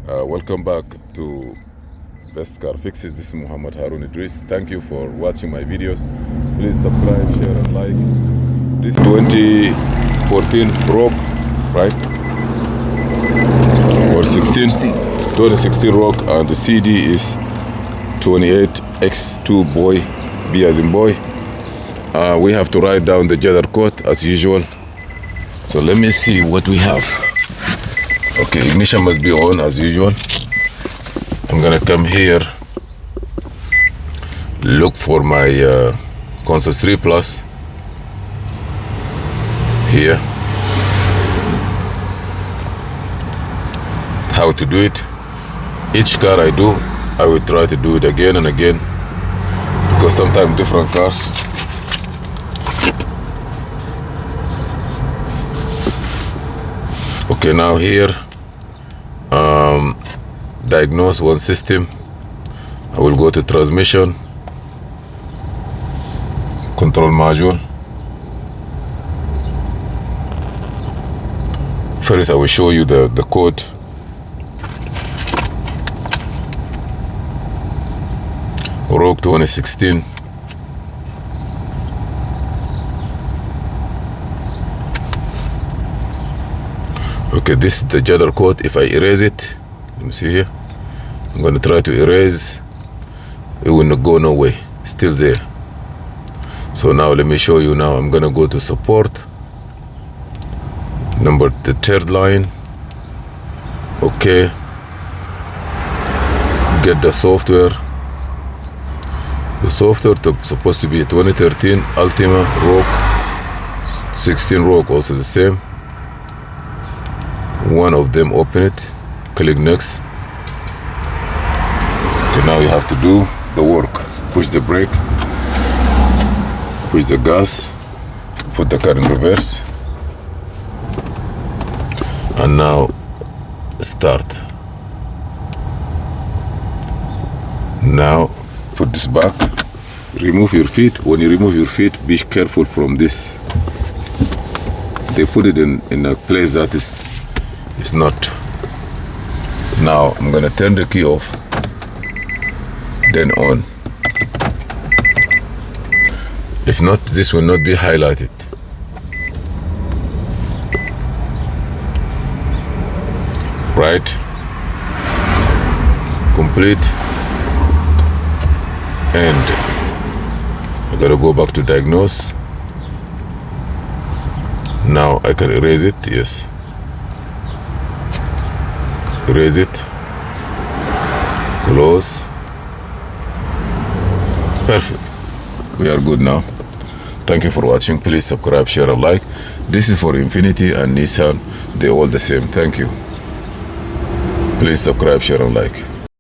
Welcome back to Best Car Fixes. This is Muhammad Harun Idris. Thank you for watching my videos. Please subscribe, share and like. This 2014 Rogue, right? Or 2016 Rogue, and the CD is 28X2 boy, B as in boy. We have to write down the Judder code as usual. So let me see what we have. Okay, ignition must be on as usual. I'm gonna come here, look for my Conscious 3 Plus here. How to do it. Each car I do, I will try to do it again and again, because sometimes different cars. Okay, now here, diagnose one system. I will go to transmission, control module. First, I will show you the code. Rogue 2016. Okay, this is the Judder code. If I erase it, let me see here. I'm going to try to erase. It will not go no way. Still there. So now let me show you. Now I'm going to go to support. The third line. Okay. Get the software. The software supposed to be 2013 Ultima Rogue, 16 Rogue also the same. One of them, open it, click next. Okay, now you have to do the work. Push the brake, push the gas, put the car in reverse, and now start. Now put this back, remove your feet. When you remove your feet, be careful from this. They put it in a place that is not. Now I'm gonna turn the key off, then on. If not, this will not be highlighted. Right, complete. And I gotta go back to diagnose. Now I can erase it. Yes, erase it, close. Perfect. We are good now. Thank you for watching. Please subscribe, share and like. This is for Infinti and Nissan. They're all the same. Thank you. Please subscribe, share and like.